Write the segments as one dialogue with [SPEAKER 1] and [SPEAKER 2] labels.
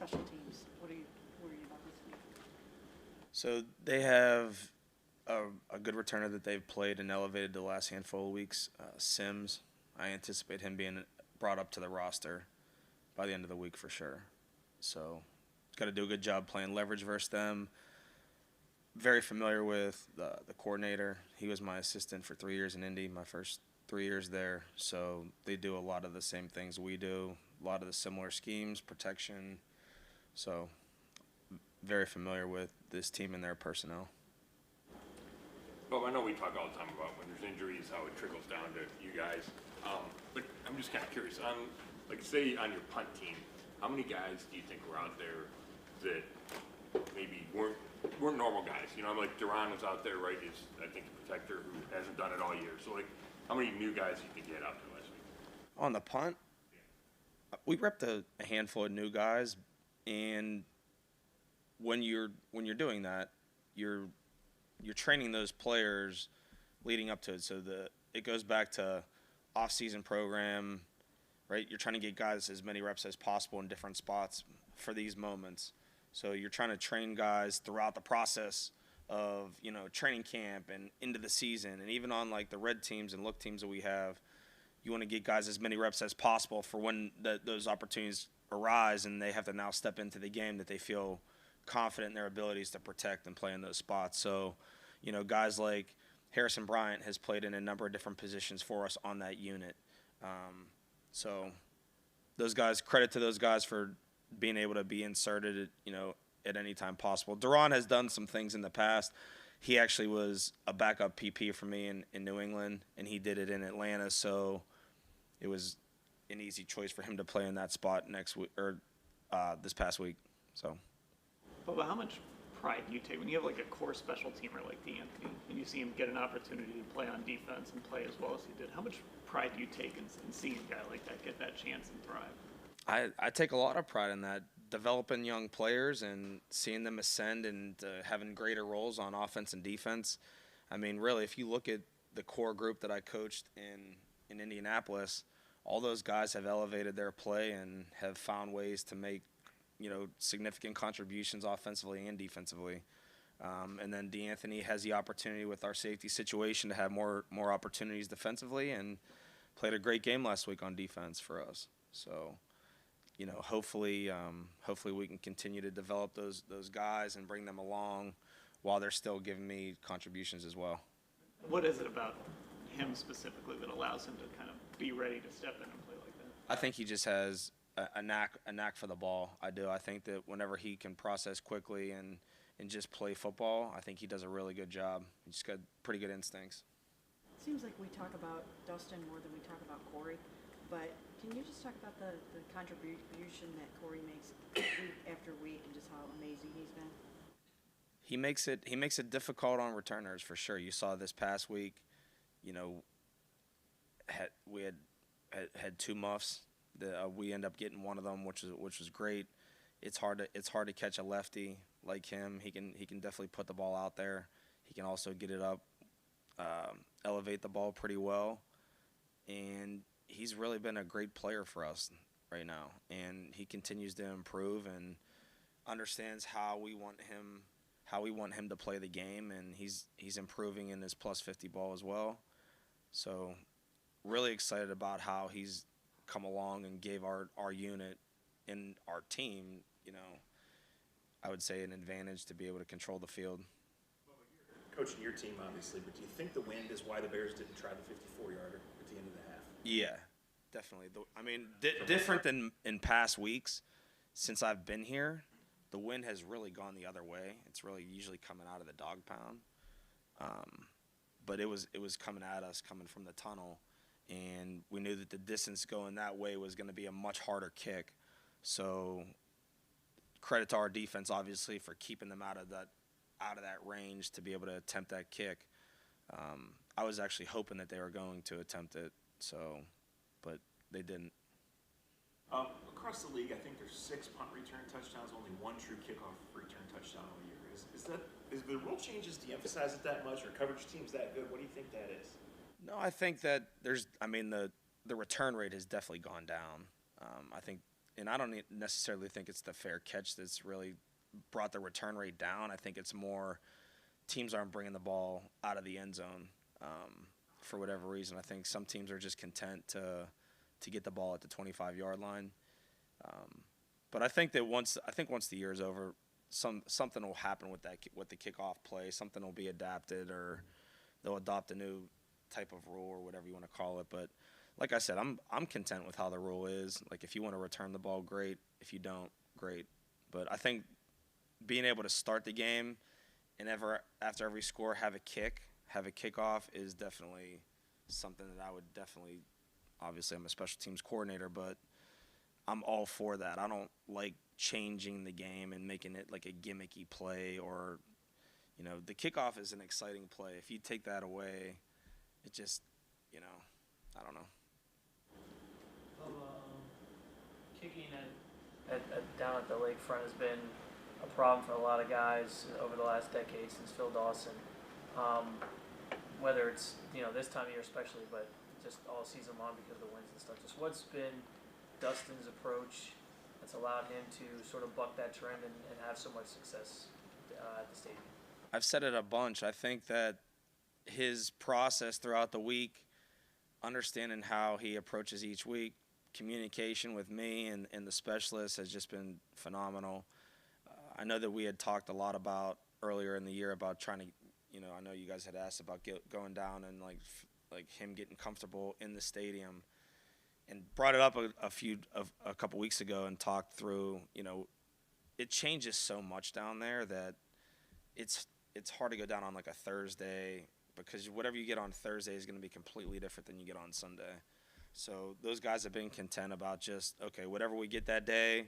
[SPEAKER 1] special teams. What are you worried about this week?
[SPEAKER 2] So they have a good returner that they've played and elevated the last handful of weeks, Sims. I anticipate him being brought up to the roster by the end of the week for sure. So, got to do a good job playing leverage versus them. Very familiar with the coordinator. He was my assistant for 3 years in Indy, my first 3 years there. So they do a lot of the same things we do, a lot of the similar schemes, protection. So very familiar with this team and their personnel.
[SPEAKER 3] Well, I know we talk all the time about when there's injuries, how it trickles down to you guys. But I'm just kind of curious, like say on your punt team, how many guys do you think were out there that maybe weren't normal guys? You know, I'm like Duran was out there, right? He's I think a protector who hasn't done it all year. So like, how many new guys do you think you had out there last week?
[SPEAKER 2] On the punt, we repped a handful of new guys, and when you're doing that, you're training those players leading up to it. So it goes back to off-season program, right? You're trying to get guys as many reps as possible in different spots for these moments. So you're trying to train guys throughout the process of, training camp and into the season. And even on like the red teams and look teams that we have, you want to get guys as many reps as possible for when those opportunities arise and they have to now step into the game that they feel confident in their abilities to protect and play in those spots. So, guys like Harrison Bryant has played in a number of different positions for us on that unit. So those guys, credit to those guys for being able to be inserted, at any time possible. Duran has done some things in the past. He actually was a backup PP for me in New England, and he did it in Atlanta. So it was an easy choice for him to play in that spot next week or this past week. So.
[SPEAKER 4] But how much pride do you take when you have like a core special teamer like D'Anthony and you see him get an opportunity to play on defense and play as well as he did? How much pride do you take in seeing a guy like that get that chance and thrive?
[SPEAKER 2] I take a lot of pride in that, developing young players and seeing them ascend and having greater roles on offense and defense. I mean, really, if you look at the core group that I coached in Indianapolis, all those guys have elevated their play and have found ways to make significant contributions offensively and defensively. And then D'Anthony has the opportunity with our safety situation to have more opportunities defensively and played a great game last week on defense for us. So, hopefully we can continue to develop those guys and bring them along while they're still giving me contributions as well.
[SPEAKER 4] What is it about him specifically that allows him to kind of be ready to step in and play like that?
[SPEAKER 2] I think he just has a knack for the ball. I do. I think that whenever he can process quickly and just play football, I think he does a really good job. He's just got pretty good instincts.
[SPEAKER 1] It seems like we talk about Dustin more than we talk about Corey, but can you just talk about the contribution that Corey makes week after week and just how amazing he's been?
[SPEAKER 2] He makes it difficult on returners for sure. You saw this past week, we had two muffs. We end up getting one of them, which was great. It's hard to catch a lefty like him. He can definitely put the ball out there. He can also get it up, elevate the ball pretty well, and he's really been a great player for us right now. And he continues to improve and understands how we want him to play the game, and he's improving in his plus 50 ball as well. So really excited about how he's come along and gave our unit and our team, I would say an advantage to be able to control the field.
[SPEAKER 5] You're coaching your team, obviously, but do you think the wind is why the Bears didn't try the 54-yarder at the end of the half?
[SPEAKER 2] Yeah, definitely. Different than in past weeks. Since I've been here, the wind has really gone the other way. It's really usually coming out of the dog pound. But it was coming at us, coming from the tunnel. And we knew that the distance going that way was going to be a much harder kick. So credit to our defense, obviously, for keeping them out of that range to be able to attempt that kick. I was actually hoping that they were going to attempt it, but they didn't.
[SPEAKER 5] Across the league, I think there's 6 punt return touchdowns, only 1 true kickoff return touchdown all year. Is the rule changes de-emphasize it that much, or coverage teams that good? What do you think that is?
[SPEAKER 2] No, I think that the return rate has definitely gone down. I think and I don't necessarily think it's the fair catch that's really brought the return rate down. I think it's more teams aren't bringing the ball out of the end zone for whatever reason. I think some teams are just content to get the ball at the 25-yard line. But I think that once the year is over, something will happen with the kickoff play. Something will be adapted, or they'll adopt a new type of rule or whatever you want to call it. But like I said, I'm content with how the rule is. Like, if you want to return the ball, great. If you don't, great. But I think being able to start the game and after every score have a kickoff is definitely something that I would definitely. Obviously, I'm a special teams coordinator, but I'm all for that. I don't like changing the game and making it like a gimmicky play, or, the kickoff is an exciting play. If you take that away, it just, I don't know.
[SPEAKER 6] Kicking down at the lakefront has been a problem for a lot of guys over the last decade since Phil Dawson. Whether it's this time of year especially, but just all season long because of the wins and stuff. Just what's been Dustin's approach that's allowed him to sort of buck that trend and have so much success at the stadium?
[SPEAKER 2] I've said it a bunch. I think that his process throughout the week, understanding how he approaches each week, communication with me and the specialists has just been phenomenal. I know that we had talked a lot about earlier in the year about trying to, I know you guys had asked about going down and like him getting comfortable in the stadium, and brought it up a couple weeks ago and talked through, it changes so much down there that it's hard to go down on like a Thursday, because whatever you get on Thursday is going to be completely different than you get on Sunday. So those guys have been content about just, okay, whatever we get that day,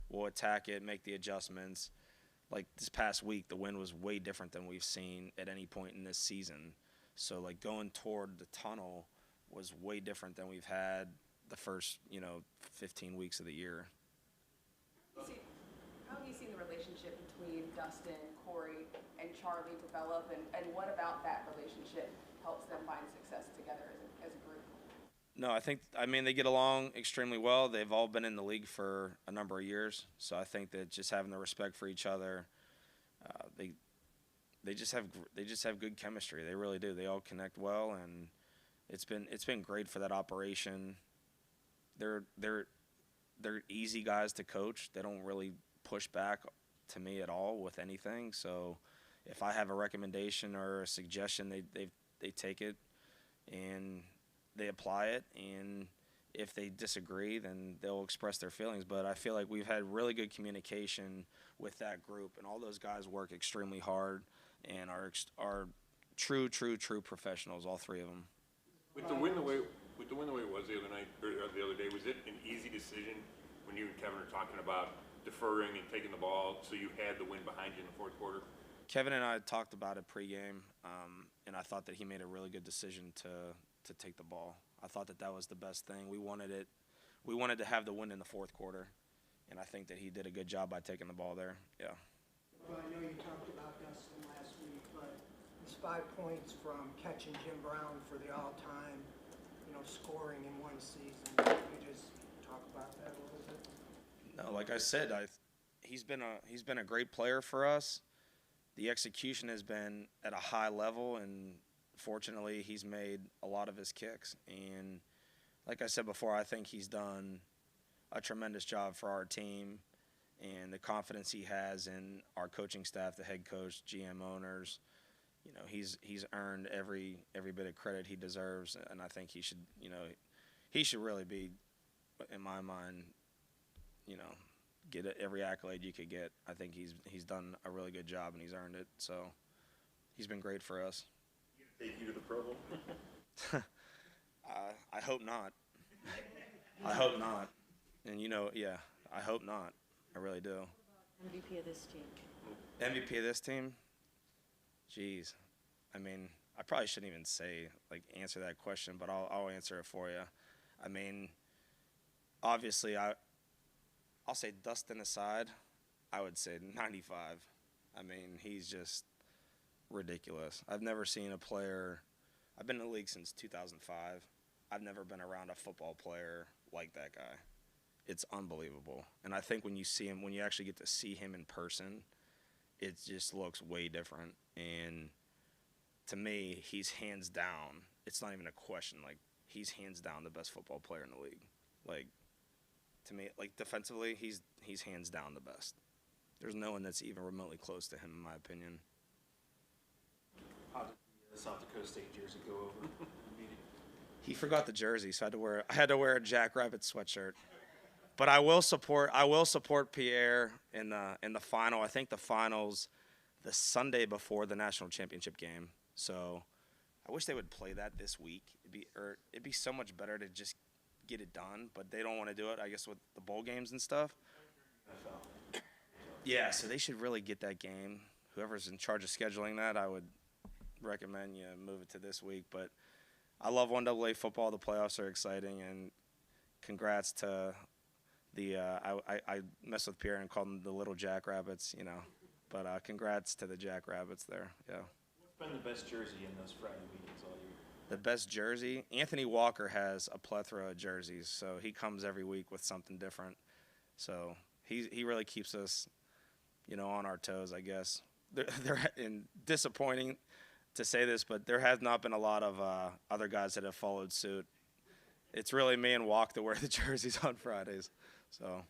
[SPEAKER 2] we'll attack it, make the adjustments. Like this past week, the wind was way different than we've seen at any point in this season. So like going toward the tunnel was way different than we've had the first, 15 weeks of the year.
[SPEAKER 7] How have you seen the relationship between Dustin, Corey, and Charlie develop, and what about that relationship helps them find success together as a group?
[SPEAKER 2] No, they get along extremely well. They've all been in the league for a number of years, so I think that just having the respect for each other, they just have good chemistry. They really do. They all connect well, and it's been great for that operation. They're easy guys to coach. They don't really push back to me at all with anything. So if I have a recommendation or a suggestion, they take it and they apply it, and if they disagree, then they'll express their feelings. But I feel like we've had really good communication with that group, and all those guys work extremely hard and are true professionals, all three of them.
[SPEAKER 3] With the win the way it was the other night or the other day, was it an easy decision when you and Kevin are talking about deferring and taking the ball, so you had the win behind you in the fourth quarter?
[SPEAKER 2] Kevin and I talked about it pregame, and I thought that he made a really good decision to take the ball. I thought that was the best thing. We wanted to have the win in the fourth quarter, and I think that he did a good job by taking the ball there. Yeah.
[SPEAKER 8] Well, I know you talked about Dustin last week, but it's 5 points from catching Jim Brown for the all-time, scoring in one season. Can you just talk about that a little bit?
[SPEAKER 2] No, like I said, he's been a great player for us. The execution has been at a high level, and fortunately, he's made a lot of his kicks. And like I said before, I think he's done a tremendous job for our team, and the confidence he has in our coaching staff, the head coach, GM owners. He's earned every bit of credit he deserves, and I think he should really be, in my mind, get every accolade you could get. I think he's done a really good job, and he's earned it. So he's been great for us.
[SPEAKER 5] Take you to the Pro Bowl?
[SPEAKER 2] I hope not. I hope not. And I hope not. I really do.
[SPEAKER 1] MVP of this team.
[SPEAKER 2] MVP of this team? Jeez. I probably shouldn't even answer that question, but I'll answer it for you. Obviously, I'll say Dustin aside, I would say 95. He's just ridiculous. I've never seen a player. I've been in the league since 2005. I've never been around a football player like that guy. it's unbelievable. And I think when you see him, when you actually get to see him in person, it just looks way different. And to me, he's hands down. It's not even a question. Like, he's hands down the best football player in the league. Like, to me, like, defensively, he's hands down the best. There's no one that's even remotely close to him, in my opinion.
[SPEAKER 5] How did the South Dakota State jersey go over?
[SPEAKER 2] He forgot the jersey, so I had to wear a Jackrabbit sweatshirt. But I will support Pierre in the final. I think the finals the Sunday before the national championship game. So I wish they would play that this week. It'd be so much better to just get it done, but they don't want to do it, I guess, with the bowl games and stuff. Yeah, so they should really get that game. Whoever's in charge of scheduling that, I would recommend you move it to this week. But I love 1AA football. The playoffs are exciting, and congrats to the I messed with Pierre and called them the Little Jackrabbits, you know. But congrats to the Jackrabbits there. Yeah.
[SPEAKER 5] What's been the best jersey in those Friday meetings all year?
[SPEAKER 2] The best jersey? Anthony Walker has a plethora of jerseys, so he comes every week with something different. So he really keeps us, you know, on our toes, I guess. They're and disappointing to say this, but there has not been a lot of other guys that have followed suit. It's really me and Walk that wear the jerseys on Fridays. So.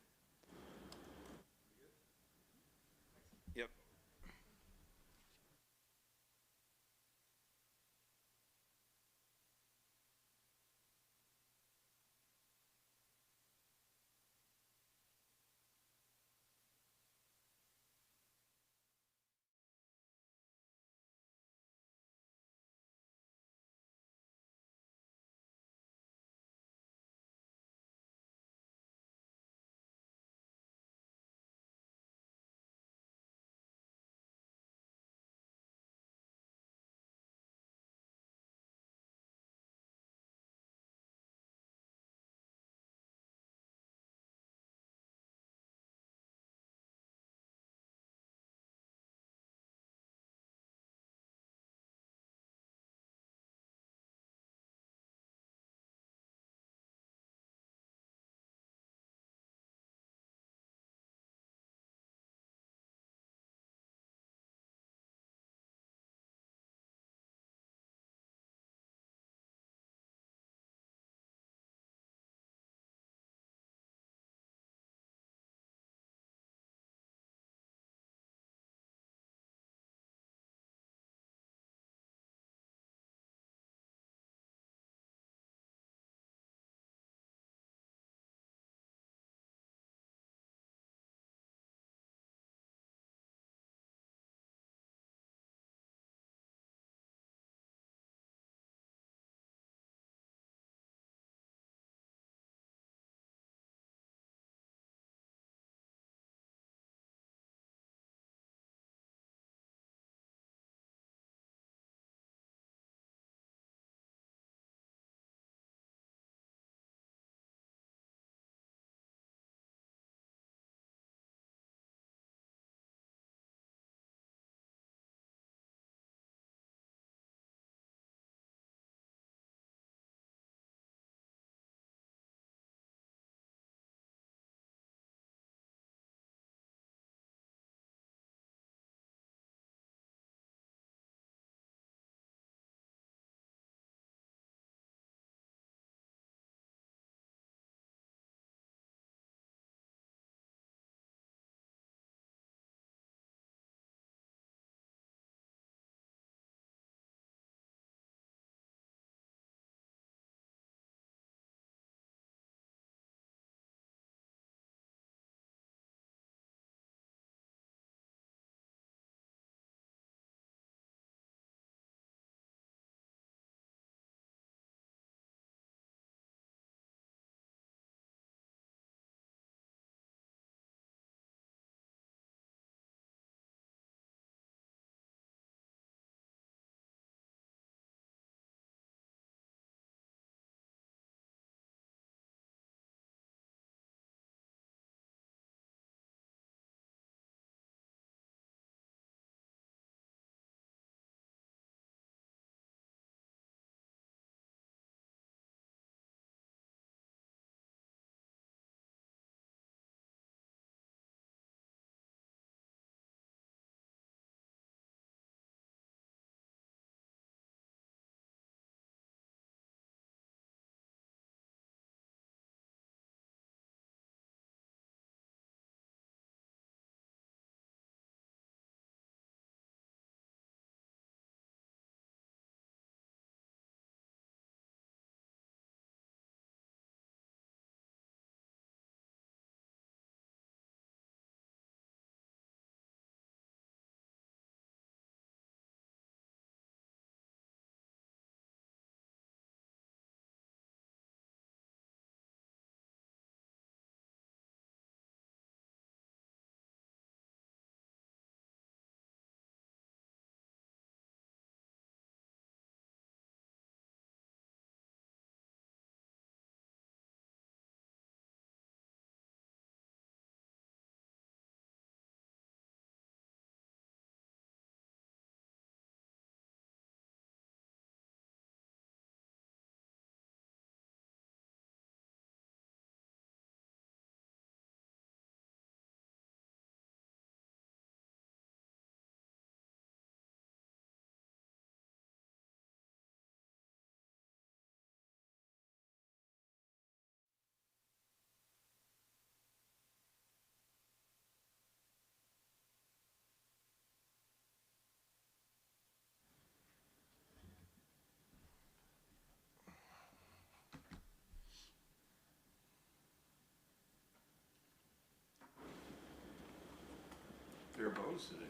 [SPEAKER 9] bare bones today.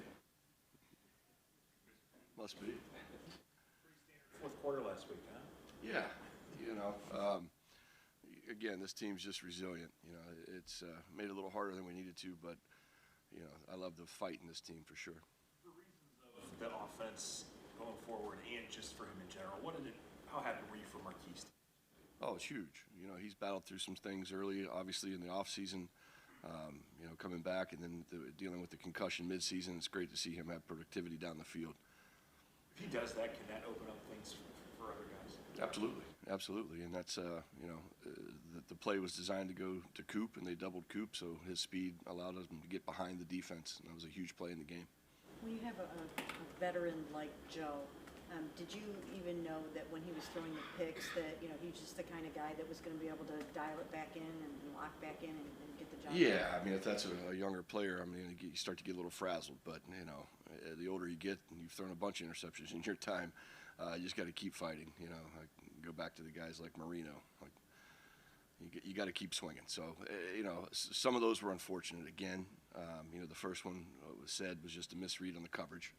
[SPEAKER 9] Must be.
[SPEAKER 5] Fourth quarter last week, huh?
[SPEAKER 9] Yeah, again, this team's just resilient. It's made it a little harder than we needed to, but I love the fight in this team for sure.
[SPEAKER 5] The offense going forward and just for him in general, how happy were you for Marquise?
[SPEAKER 9] Oh, it's huge. He's battled through some things early, obviously in the off season. Coming back and then dealing with the concussion mid-season. It's great to see him have productivity down the field.
[SPEAKER 5] If he does that, can that open up things for other guys?
[SPEAKER 9] Absolutely, and that's the play was designed to go to Coop, and they doubled Coop, so his speed allowed him to get behind the defense, and that was a huge play in the game.
[SPEAKER 1] When you have a veteran like Joe, did you even know that when he was throwing the picks that he's just the kind of guy that was going to be able to dial it back in and lock back in and get the job
[SPEAKER 9] Yeah,
[SPEAKER 1] done?
[SPEAKER 9] I mean, if that's a younger player, you start to get a little frazzled. But the older you get, and you've thrown a bunch of interceptions in your time, you just got to keep fighting. I go back to the guys like Marino. You got to keep swinging. So some of those were unfortunate. Again, the first one was just a misread on the coverage.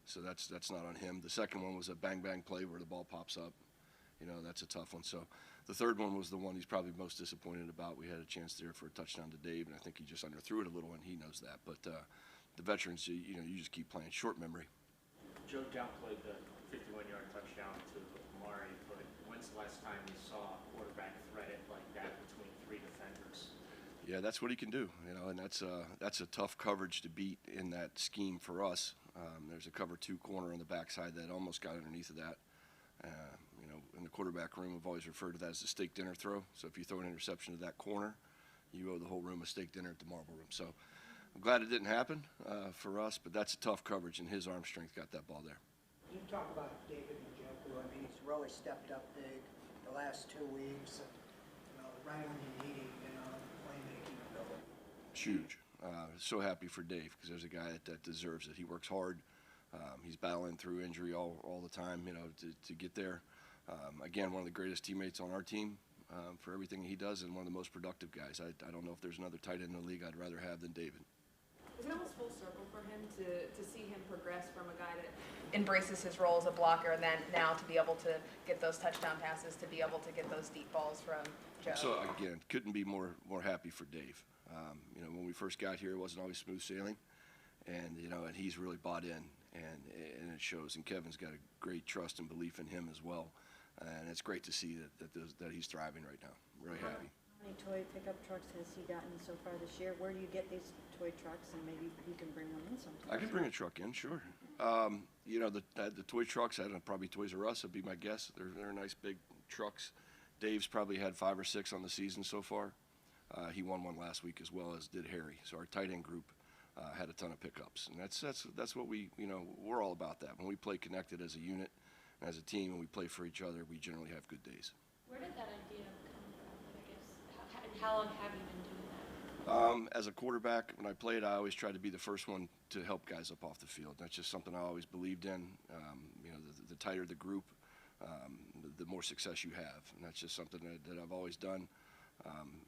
[SPEAKER 9] So that's not on him. The second one was a bang play where the ball pops up. That's a tough one. So the third one was the one he's probably most disappointed about. We had a chance there for a touchdown to Dave, and I think he just underthrew it a little, and he knows that. But the veterans, you just keep playing. Short memory.
[SPEAKER 10] Joe downplayed the 51-yard touchdown to Amari, but when's the last time you saw a quarterback thread it like that between three defenders?
[SPEAKER 9] Yeah, that's what he can do, and that's a tough coverage to beat in that scheme for us. There's a cover 2 corner on the backside that almost got underneath of that. In the quarterback room, we've always referred to that as the steak dinner throw. So if you throw an interception to that corner, you owe the whole room a steak dinner at the marble room. So I'm glad it didn't happen for us, but that's a tough coverage, and his arm strength got that ball there.
[SPEAKER 8] You talk about David Njoku. I mean, he's really stepped up big the last 2 weeks. Right when you need him, playmaking ability.
[SPEAKER 9] It's huge. So happy for Dave because there's a guy that deserves it. He works hard. He's battling through injury all the time, to get there. Again, one of the greatest teammates on our team for everything he does, and one of the most productive guys. I don't know if there's another tight end in the league I'd rather have than David.
[SPEAKER 7] Is it almost full circle for him to see him progress from a guy that embraces his role as a blocker and then now to be able to get those touchdown passes, to be able to get those deep balls from Joe?
[SPEAKER 9] So again, couldn't be more happy for Dave. When we first got here, it wasn't always smooth sailing, and and he's really bought in, and it shows. And Kevin's got a great trust and belief in him as well, and it's great to see that he's thriving right now. Really happy.
[SPEAKER 1] How many toy pickup trucks has he gotten so far this year? Where do you get these toy trucks, and maybe you can bring one in sometime?
[SPEAKER 9] I can bring a truck in, sure. The toy trucks, I don't know, probably Toys R Us would be my guess. They're nice big trucks. Dave's probably had 5 or 6 on the season so far. He won one last week as well as did Harry. So our tight end group had a ton of pickups, and that's what we're all about. That when we play connected as a unit, and as a team, and we play for each other, we generally have good days.
[SPEAKER 11] Where did that idea come from? And how long have you been doing that?
[SPEAKER 9] As a quarterback, when I played, I always tried to be the first one to help guys up off the field. That's just something I always believed in. The tighter the group, the more success you have, and that's just something that I've always done.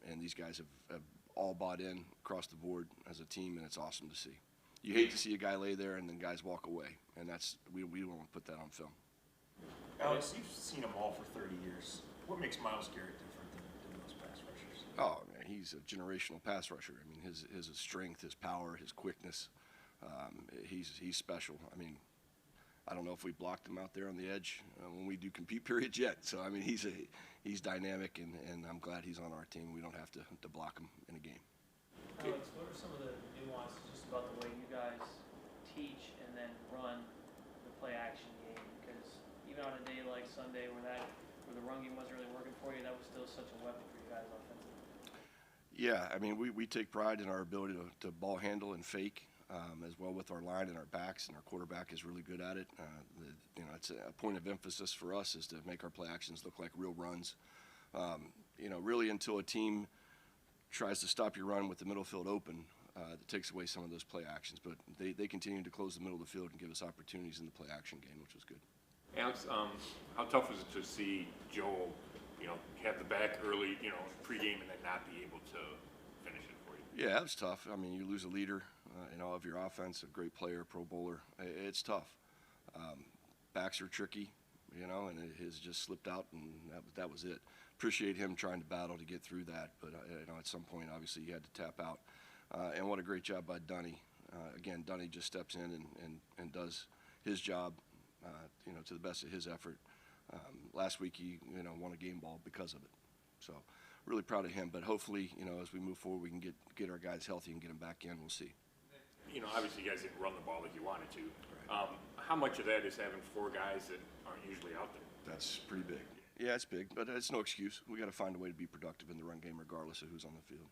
[SPEAKER 9] And these guys have all bought in across the board as a team, and it's awesome to see. You hate to see a guy lay there and then guys walk away, and we don't want to put that on film.
[SPEAKER 5] Alex, you've seen them all for 30 years. What makes Myles Garrett different than those pass rushers?
[SPEAKER 9] Oh, man, he's a generational pass rusher. I mean, his strength, his power, his quickness, he's special. I mean, I don't know if we blocked him out there on the edge when we do compete periods yet. So, I mean, he's dynamic, and I'm glad he's on our team. We don't have to block him in a game.
[SPEAKER 6] Alex, what are some of the nuances just about the way you guys teach and then run the play action game? Because even on a day like Sunday where the run game wasn't really working for you, that was still such a weapon for you guys offensively.
[SPEAKER 9] Yeah, I mean, we take pride in our ability to ball handle and fake. As well with our line and our backs, and our quarterback is really good at it. It's a point of emphasis for us is to make our play actions look like real runs. Really until a team tries to stop your run with the middle field open, that takes away some of those play actions. But they continue to close the middle of the field and give us opportunities in the play action game, which was good.
[SPEAKER 3] Alex, how tough was it to see Joel, have the back early, pregame, and then not be able to finish it for you?
[SPEAKER 9] Yeah, that was tough. I mean, you lose a leader of your offense, a great player, Pro Bowler. It's tough. Backs are tricky, and it has just slipped out, and that was it. Appreciate him trying to battle to get through that, but at some point, obviously, he had to tap out. And what a great job by Dunny. Again, Dunny just steps in and does his job, to the best of his effort. Last week, he won a game ball because of it. So really proud of him. But hopefully, as we move forward, we can get our guys healthy and get them back in. We'll see.
[SPEAKER 3] Obviously you guys didn't run the ball like you wanted to. Right. How much of that is having 4 guys that aren't usually out there?
[SPEAKER 9] That's pretty big. Yeah, it's big, but it's no excuse. We got to find a way to be productive in the run game, regardless of who's on the field.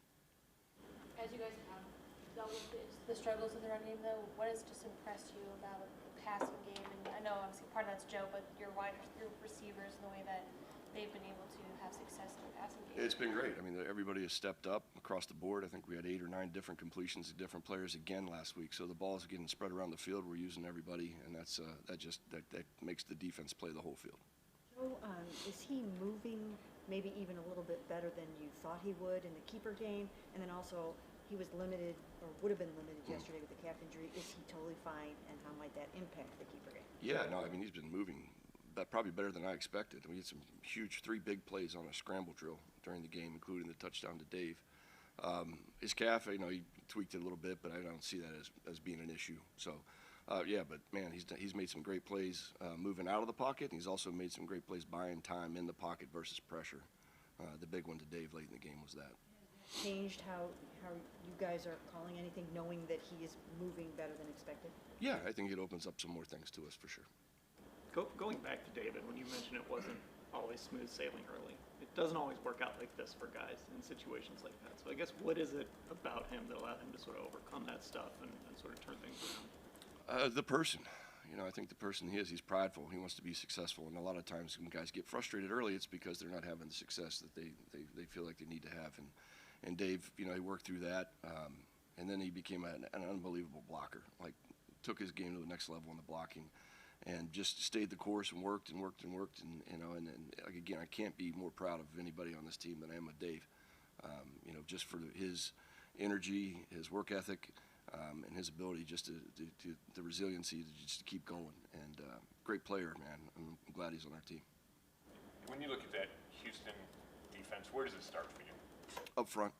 [SPEAKER 11] As you guys have dealt with the struggles in the run game, though, what has just impressed you about the passing game? And I know obviously part of that's Joe, but your receivers and the way that they've been able to have success in the passing game.
[SPEAKER 9] It's been great. I mean, everybody has stepped up across the board. I think we had 8 or 9 different completions to different players again last week. So the ball's getting spread around the field. We're using everybody, and that makes the defense play the whole field.
[SPEAKER 1] Joe, is he moving maybe even a little bit better than you thought he would in the keeper game? And then also, he was limited, or would have been limited yesterday with the calf injury. Is he totally fine, and how might that impact the keeper game?
[SPEAKER 9] Yeah, no, I mean, he's been moving probably better than I expected. We had some huge 3 big plays on a scramble drill during the game, including the touchdown to Dave. His calf, he tweaked it a little bit, but I don't see that as being an issue. So, yeah, but man, he's made some great plays moving out of the pocket, and he's also made some great plays buying time in the pocket versus pressure. The big one to Dave late in the game was that.
[SPEAKER 1] Changed how you guys are calling anything, knowing that he is moving better than expected?
[SPEAKER 9] Yeah, I think it opens up some more things to us for sure.
[SPEAKER 4] Going back to David, when you mentioned it wasn't always smooth sailing early, it doesn't always work out like this for guys in situations like that. So I guess what is it about him that allowed him to sort of overcome that stuff and sort of turn things around?
[SPEAKER 9] The person. I think the person he's prideful. He wants to be successful. And a lot of times when guys get frustrated early, it's because they're not having the success that they feel like they need to have. And Dave, he worked through that. And then he became an unbelievable blocker. Like, took his game to the next level in the blocking. And just stayed the course and worked and worked and worked. And again, I can't be more proud of anybody on this team than I am with Dave. Just for his energy, his work ethic, and his ability just to the resiliency to keep going. And great player, man. I'm glad he's on our team.
[SPEAKER 3] When you look at that Houston defense, where does it start for you?
[SPEAKER 9] Up front.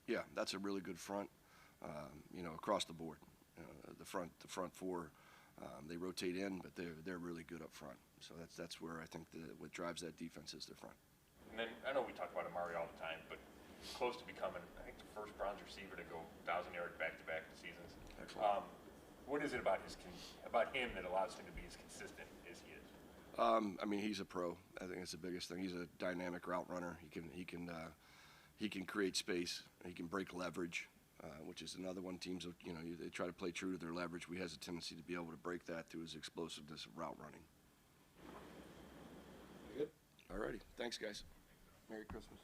[SPEAKER 9] Yeah, that's a really good front, across the board. The front 4. They rotate in, but they're really good up front. So that's where I think what drives that defense is the front.
[SPEAKER 3] And then I know we talk about Amari all the time, but close to becoming, I think, the first Browns receiver to go 1,000-yard back-to-back seasons.
[SPEAKER 9] Excellent.
[SPEAKER 3] What is it about him that allows him to be as consistent as he is?
[SPEAKER 9] I mean, he's a pro. I think that's the biggest thing. He's a dynamic route runner. He can create space. He can break leverage. Which is another one. Teams, they try to play true to their leverage. We has a tendency to be able to break that through his explosiveness of route running. Good. All righty. Thanks, guys. Merry Christmas.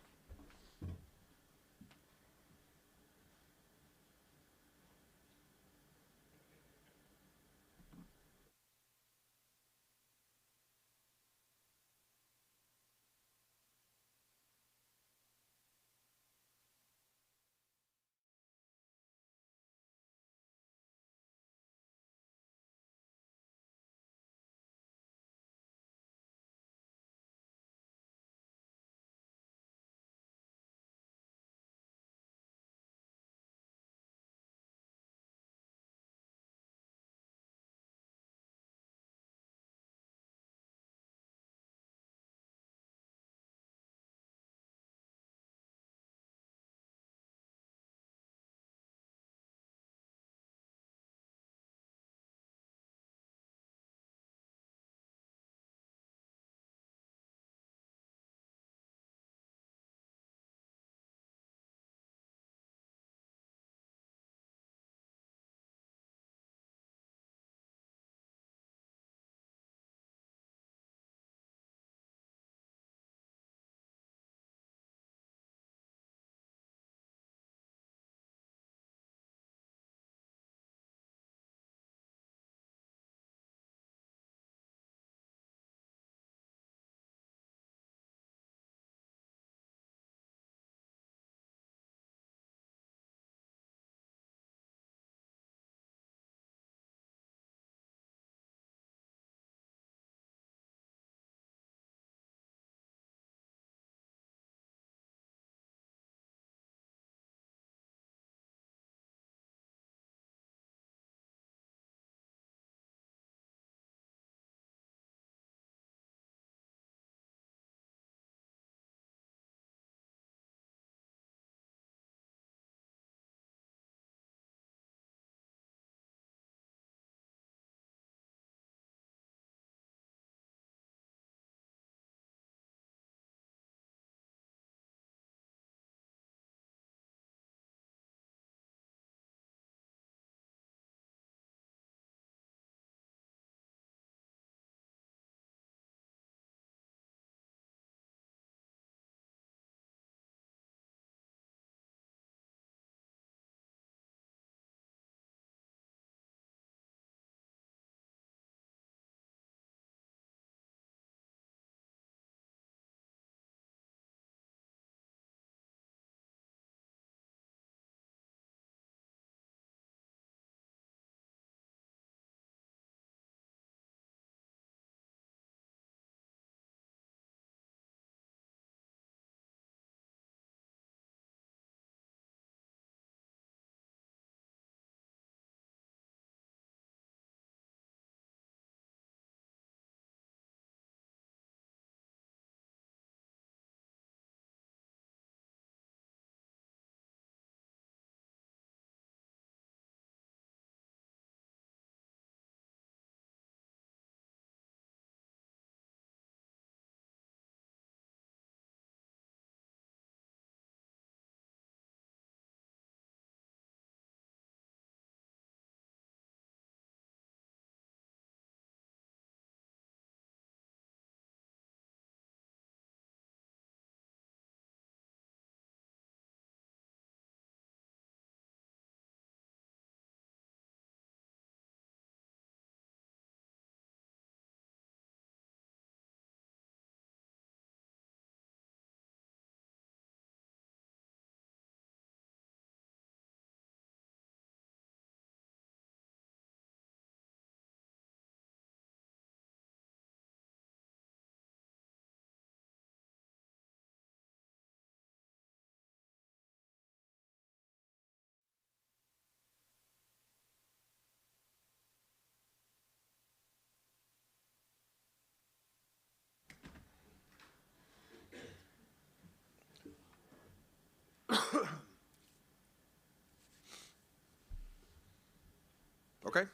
[SPEAKER 12] Okay.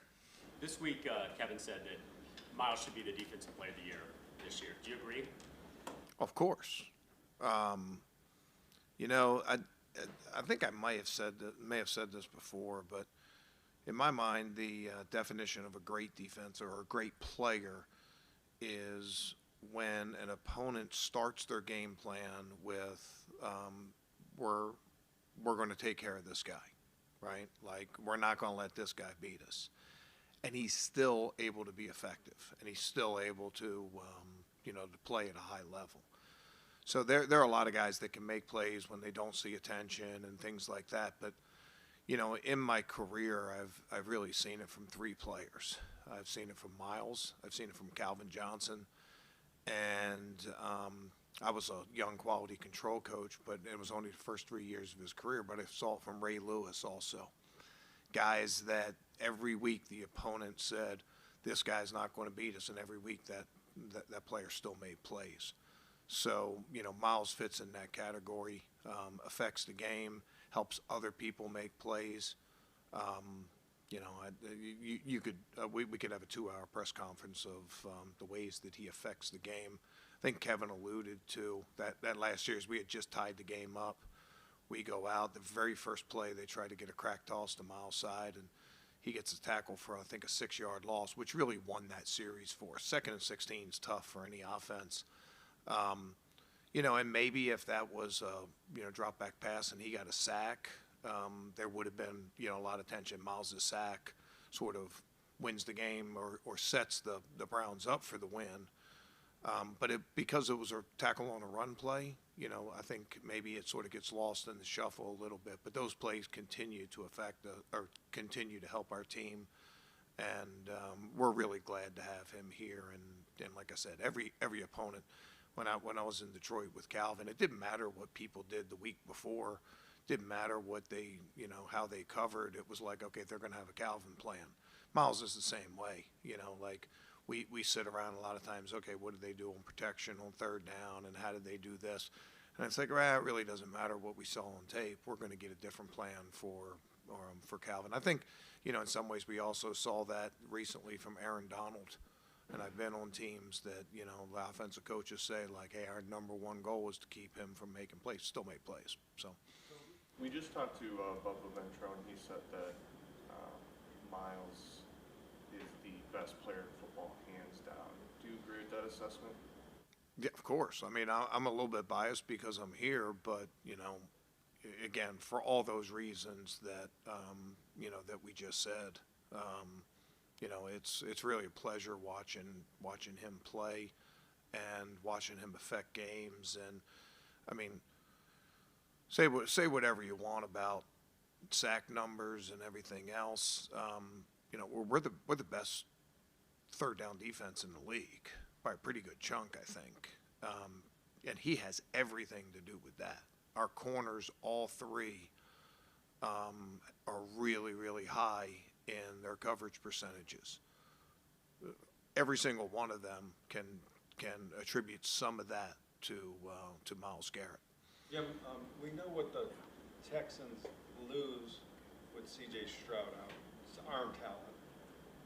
[SPEAKER 13] This week, Kevin said that Miles should be the defensive player of the year this year. Do you agree?
[SPEAKER 12] Of course. You know, I think I may have said this before, but in my mind, the definition of a great defense or a great player is when an opponent starts their game plan with, we're going to take care of this guy, right? Like, we're not going to let this guy beat us. And he's still able to be effective, and he's still able to, to play at a high level. So there are a lot of guys that can make plays when they don't see attention and things like that. But, in my career, I've really seen it from three players. I've seen it from Miles. I've seen it from Calvin Johnson. And I was a young quality control coach, but it was only the first 3 years of his career. But I saw it from Ray Lewis also. Guys that every week the opponent said, this guy's not going to beat us, and every week that player still made plays. So, Miles fits in that category, affects the game, helps other people make plays. We could have a 2-hour press conference of the ways that he affects the game. I think Kevin alluded to that last year as we had just tied the game up. We go out, the very first play, they try to get a crack toss to Miles' side, and he gets a tackle for, I think, a 6-yard loss, which really won that series for us. 2nd and 16 is tough for any offense. And maybe if that was a, drop back pass and he got a sack, there would have been, a lot of tension. Miles' sack sort of wins the game or sets the Browns up for the win. But because it was a tackle on a run play, I think maybe it sort of gets lost in the shuffle a little bit. But those plays continue to continue to help our team, and we're really glad to have him here. And like I said, every opponent. When I was in Detroit with Calvin, it didn't matter what people did the week before. Didn't matter what they, how they covered. It was like, okay, they're going to have a Calvin plan. Miles is the same way. Like we sit around a lot of times, okay, what did they do on protection on 3rd down, and how did they do this? And it's like, well, it really doesn't matter what we saw on tape. We're going to get a different plan for Calvin. I think, in some ways we also saw that recently from Aaron Donald. And I've been on teams that, the offensive coaches say, like, hey, our number one goal is to keep him from making plays, still make plays. So
[SPEAKER 14] we just talked to Bubba Ventrone. He said that Miles is the best player in football, hands down. Do you agree with that assessment?
[SPEAKER 12] Yeah, of course. I mean, I'm a little bit biased because I'm here, but, again, for all those reasons that, that we just said, it's really a pleasure watching him play and watching him affect games. And I mean, say whatever you want about sack numbers and everything else. We're the best 3rd down defense in the league by a pretty good chunk, I think. And he has everything to do with that. Our corners, all 3, are really, really high in their coverage percentages. Every single one of them can attribute some of that to Myles Garrett.
[SPEAKER 15] Jim, we know what the Texans lose with C.J. Stroud out. It's arm talent.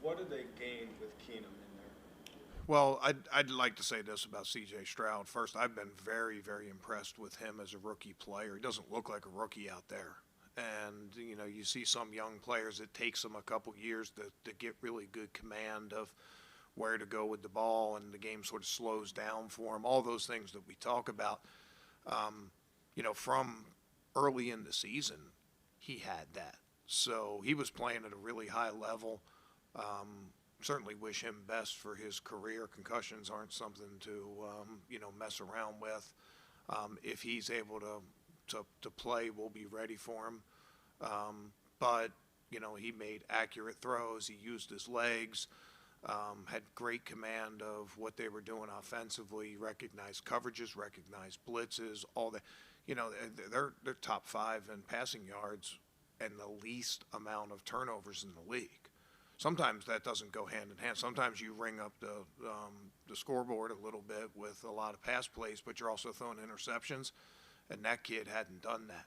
[SPEAKER 15] What do they gain with Keenum in there?
[SPEAKER 12] Well, I'd like to say this about C.J. Stroud. First, I've been very, very impressed with him as a rookie player. He doesn't look like a rookie out there. And, you see some young players, it takes them a couple years to get really good command of where to go with the ball, and the game sort of slows down for them. All those things that we talk about, from early in the season, he had that. So he was playing at a really high level. Certainly wish him best for his career. Concussions aren't something to, mess around with. If he's able to play, we'll be ready for him. But, he made accurate throws. He used his legs, had great command of what they were doing offensively, recognized coverages, recognized blitzes, all that. They're top 5 in passing yards and the least amount of turnovers in the league. Sometimes that doesn't go hand in hand. Sometimes you ring up the scoreboard a little bit with a lot of pass plays, but you're also throwing interceptions, and that kid hadn't done that.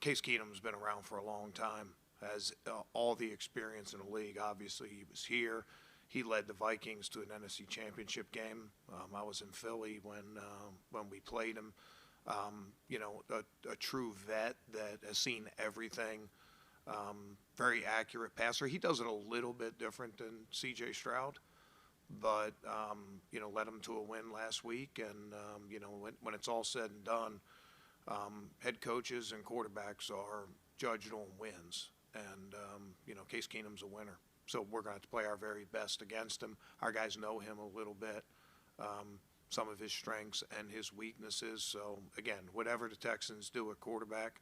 [SPEAKER 12] Case Keenum's been around for a long time, has all the experience in the league. Obviously, he was here. He led the Vikings to an NFC Championship game. I was in Philly when we played him. You know, a true vet that has seen everything. Very accurate passer. He does it a little bit different than C.J. Stroud, but you know, led him to a win last week. And you know, when it's all said and done, head coaches and quarterbacks are judged on wins. And you know, Case Keenum's a winner. So we're going to have to play our very best against him. Our guys know him a little bit, some of his strengths and his weaknesses. So, again, whatever the Texans do at quarterback,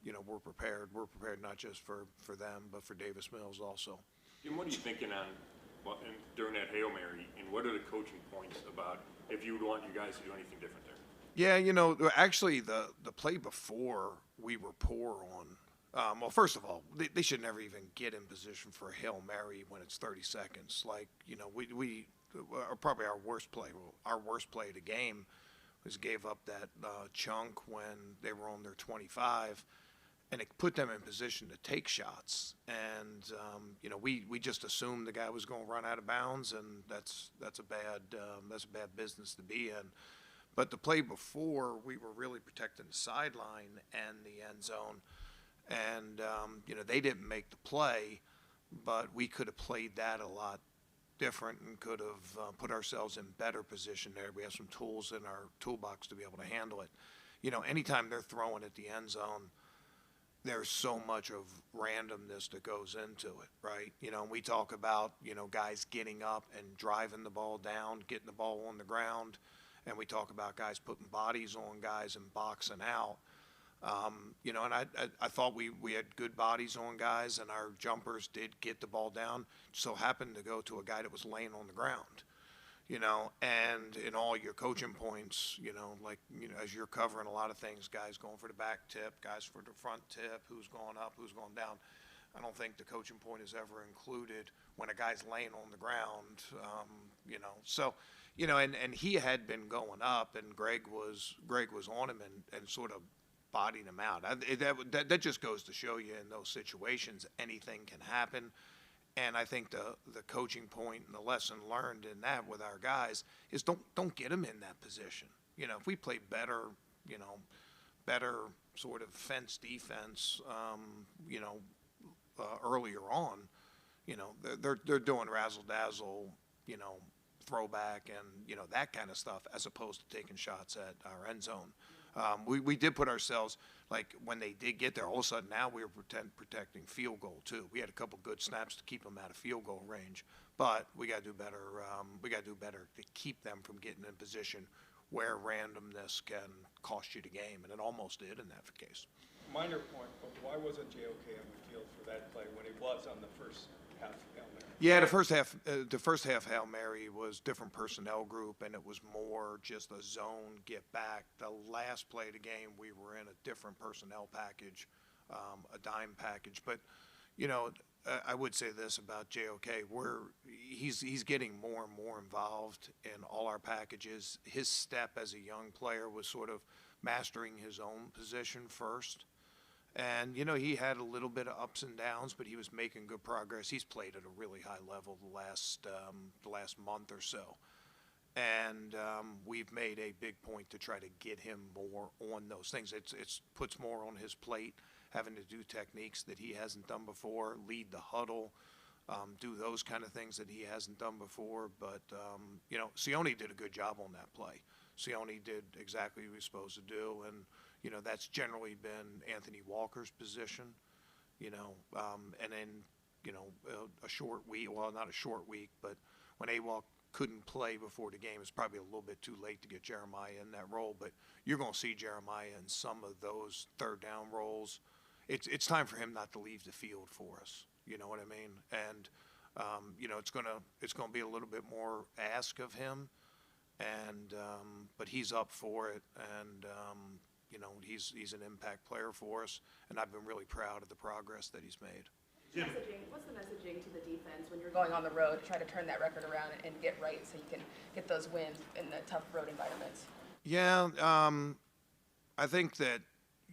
[SPEAKER 12] you know, we're prepared. We're prepared not just for them, but for Davis Mills also.
[SPEAKER 3] Jim, what are you thinking on during that Hail Mary, and what are the coaching points about if you would want you guys to do anything different there?
[SPEAKER 12] Yeah, you know, actually the play before we were poor on. Well, first of all, they should never even get in position for a Hail Mary when it's 30 seconds. Like, you know, we probably our worst play. Well, our worst play of the game was gave up that chunk when they were on their 25, and it put them in position to take shots. And you know, we just assumed the guy was going to run out of bounds, and that's a bad business to be in. But the play before, we were really protecting the sideline and the end zone. And, you know, they didn't make the play, but we could have played that a lot different and could have put ourselves in better position there. We have some tools in our toolbox to be able to handle it. You know, anytime they're throwing at the end zone, there's so much of randomness that goes into it, right? You know, we talk about, you know, guys getting up and driving the ball down, getting the ball on the ground, and we talk about guys putting bodies on guys and boxing out. You know, and I thought we had good bodies on guys, and our jumpers did get the ball down. So happened to go to a guy that was laying on the ground, you know, and in all your coaching points, you know, like, you know, as you're covering a lot of things, guys going for the back tip, guys for the front tip, who's going up, who's going down. I don't think the coaching point is ever included when a guy's laying on the ground, you know. So, you know, and he had been going up, and Greg was on him and sort of bodied him out. That just goes to show you in those situations anything can happen. And I think the coaching point and the lesson learned in that with our guys is don't get them in that position. You know, if we play better, you know, better sort of fence defense, you know, earlier on, you know, they're doing razzle dazzle, you know, throwback and, you know, that kind of stuff as opposed to taking shots at our end zone. We did put ourselves, like, when they did get there, all of a sudden now we were protecting field goal too. We had a couple good snaps to keep them out of field goal range, but we got to do better. We got to do better to keep them from getting in position where randomness can cost you the game, and it almost did in that case.
[SPEAKER 15] Minor point, but why wasn't JOK on the field for that play when he was on the first half Hail Mary?
[SPEAKER 12] Yeah, the first half Hail Mary was different personnel group, and it was more just a zone get back. The last play of the game, we were in a different personnel package, a dime package. But, you know, I would say this about JOK: he's getting more and more involved in all our packages. His step as a young player was sort of mastering his own position first. And, you know, he had a little bit of ups and downs, but he was making good progress. He's played at a really high level the last month or so. And we've made a big point to try to get him more on those things. It's puts more on his plate, having to do techniques that he hasn't done before, lead the huddle, do those kind of things that he hasn't done before. But, you know, Sione did a good job on that play. Sione did exactly what he was supposed to do, and you know, that's generally been Anthony Walker's position, you know, and then, you know, a short week, well, not a short week, but when AWOL couldn't play before the game, it's probably a little bit too late to get Jeremiah in that role, but you're going to see Jeremiah in some of those third down roles. It's time for him not to leave the field for us, you know what I mean? And, you know, it's going to be a little bit more ask of him, and, but he's up for it, and, you know, he's an impact player for us, and I've been really proud of the progress that he's made.
[SPEAKER 7] What's the messaging to the defense when you're going on the road to try to turn that record around and get right so you can get those wins in the tough road environments?
[SPEAKER 12] Yeah, I think that,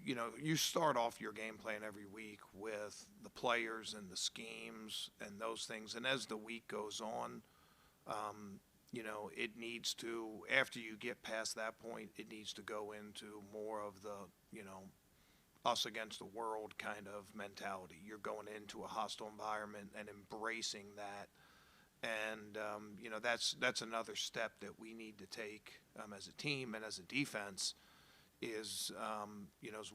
[SPEAKER 12] you start off your game plan every week with the players and the schemes and those things. And as the week goes on, it needs to, after you get past that point, it needs to go into more of the, us against the world kind of mentality. You're going into a hostile environment and embracing that. And, that's another step that we need to take as a team and as a defense is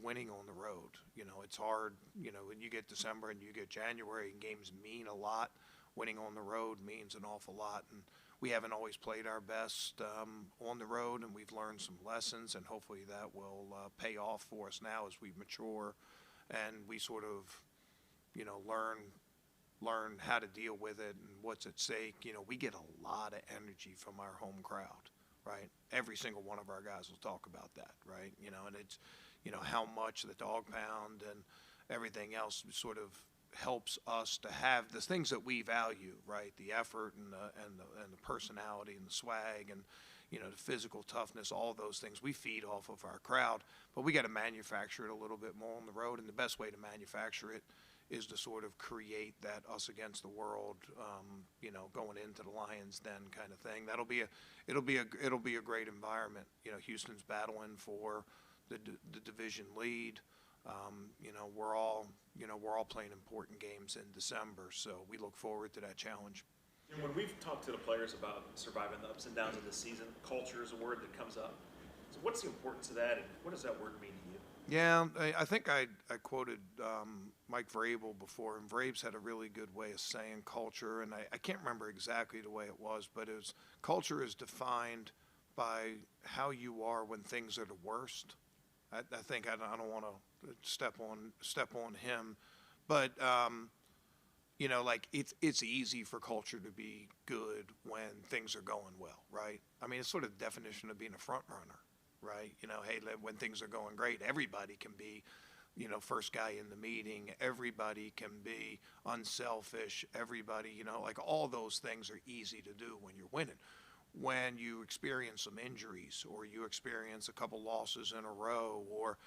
[SPEAKER 12] winning on the road. It's hard, when you get December and you get January and games mean a lot. Winning on the road means an awful lot. And we haven't always played our best on the road, and we've learned some lessons, and hopefully that will pay off for us now as we mature and we sort of, learn how to deal with it and what's at stake. We get a lot of energy from our home crowd, right? Every single one of our guys will talk about that, right? And it's, how much the dog pound and everything else sort of helps us to have the things that we value, right? The effort and the personality and the swag and, the physical toughness, all those things we feed off of our crowd, but we got to manufacture it a little bit more on the road. And the best way to manufacture it is to sort of create that us against the world, going into the Lions Den kind of thing. It'll be a great environment. Houston's battling for the division lead. We're all playing important games in December, so we look forward to that challenge.
[SPEAKER 5] And when we've talked to the players about surviving the ups and downs of the season, culture is a word that comes up. So what's the importance of that, and what does that word mean to you?
[SPEAKER 12] Yeah, I think I quoted Mike Vrabel before, and Vrabes had a really good way of saying culture, and I can't remember exactly the way it was, but it was culture is defined by how you are when things are the worst. I think I don't want to step on him, but it's easy for culture to be good when things are going well, right? I mean, it's sort of the definition of being a front runner, right? Hey, when things are going great, everybody can be, first guy in the meeting. Everybody can be unselfish. Everybody, all those things are easy to do when you're winning. When you experience some injuries or you experience a couple losses in a row or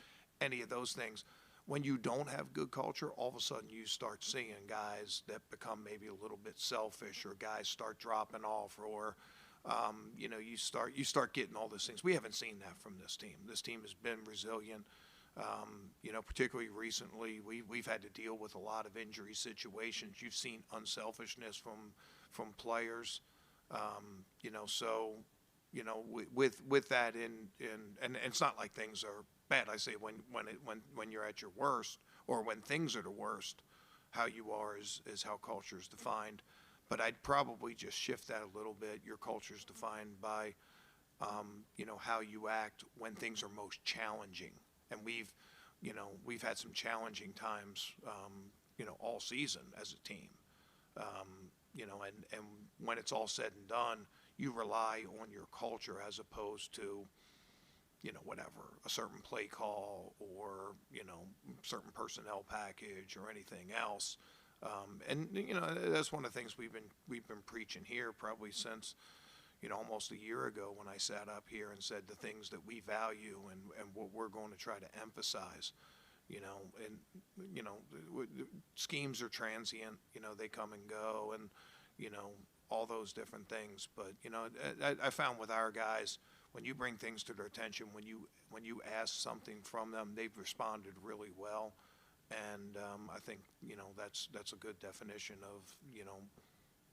[SPEAKER 12] any of those things, when you don't have good culture, all of a sudden you start seeing guys that become maybe a little bit selfish, or guys start dropping off, or you start getting all those things. We haven't seen that from this team. This team has been resilient. Particularly recently, we've had to deal with a lot of injury situations. You've seen unselfishness from players. With that and it's not like things are bad. I say when you're at your worst, or when things are the worst, how you are is how culture is defined. But I'd probably just shift that a little bit. Your culture is defined by, how you act when things are most challenging. And we've had some challenging times, all season as a team. And when it's all said and done, you rely on your culture as opposed to, whatever, a certain play call or, certain personnel package or anything else. That's one of the things we've been preaching here probably since, almost a year ago when I sat up here and said the things that we value and what we're going to try to emphasize. Schemes are transient, they come and go, and, all those different things. But, I found with our guys, when you bring things to their attention, when you ask something from them, they've responded really well. And I think, that's a good definition of,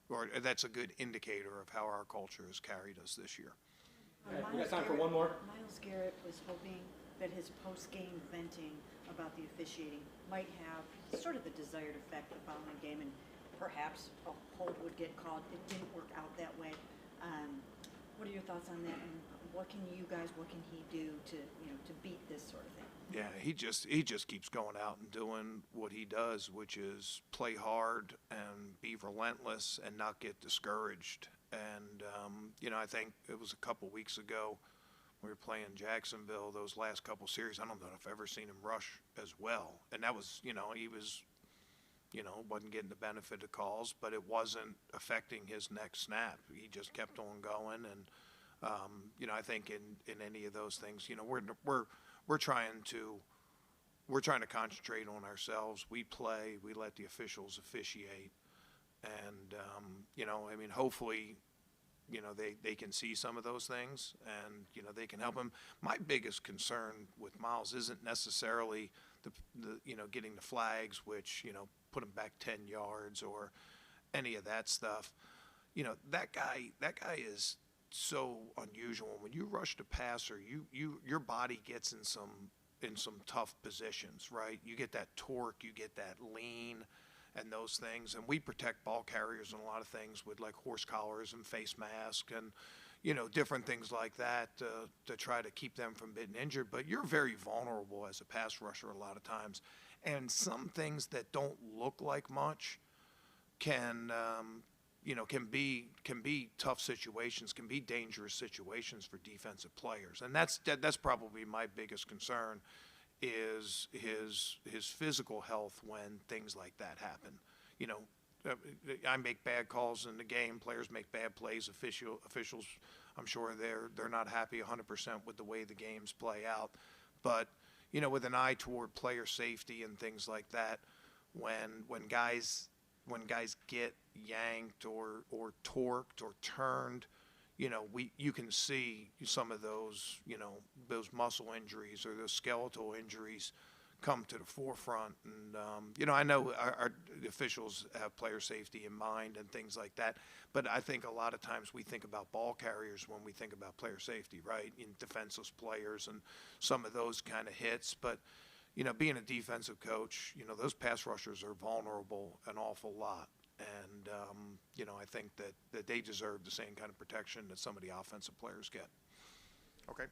[SPEAKER 12] or that's a good indicator of how our culture has carried us this year.
[SPEAKER 6] We got time for one more.
[SPEAKER 1] Myles Garrett was hoping that his post-game venting about the officiating might have sort of the desired effect the following game, and perhaps a hold would get called. It didn't work out that way. What are your thoughts on that, and what can he do to beat this sort of thing?
[SPEAKER 12] Yeah, he just keeps going out and doing what he does, which is play hard and be relentless and not get discouraged. And I think it was a couple weeks ago we were playing Jacksonville. Those last couple series, I don't know if I've ever seen him rush as well. And that was, he was, wasn't getting the benefit of calls, but it wasn't affecting his next snap. He just kept on going. And I think in any of those things, we're trying to we're trying to concentrate on ourselves. We play, we let the officials officiate. And, you know, I mean, hopefully, you know, they can see some of those things and, you know, they can help him. My biggest concern with Miles isn't necessarily the you know, getting the flags, which, you know, put him back 10 yards or any of that stuff. You know, that guy is so unusual. When you rush the passer, your body gets in some tough positions, right? You get that torque, you get that lean and those things. And we protect ball carriers and a lot of things with like horse collars and face mask and, you know, different things like that to try to keep them from getting injured. But you're very vulnerable as a pass rusher a lot of times. And some things that don't look like much can, you know, can be tough situations, can be dangerous situations for defensive players. And that's probably my biggest concern is his physical health when things like that happen. You know, I make bad calls in the game. Players make bad plays. Officials, I'm sure they're not happy 100% with the way the games play out. But, you know, with an eye toward player safety and things like that, when guys get yanked or torqued or turned, you know, you can see some of those, you know, those muscle injuries or those skeletal injuries come to the forefront. And, you know, I know our officials have player safety in mind and things like that, but I think a lot of times we think about ball carriers when we think about player safety, right? In defenseless players and some of those kind of hits. But, you know, being a defensive coach, you know, those pass rushers are vulnerable an awful lot. And, you know, I think that they deserve the same kind of protection that some of the offensive players get. Okay.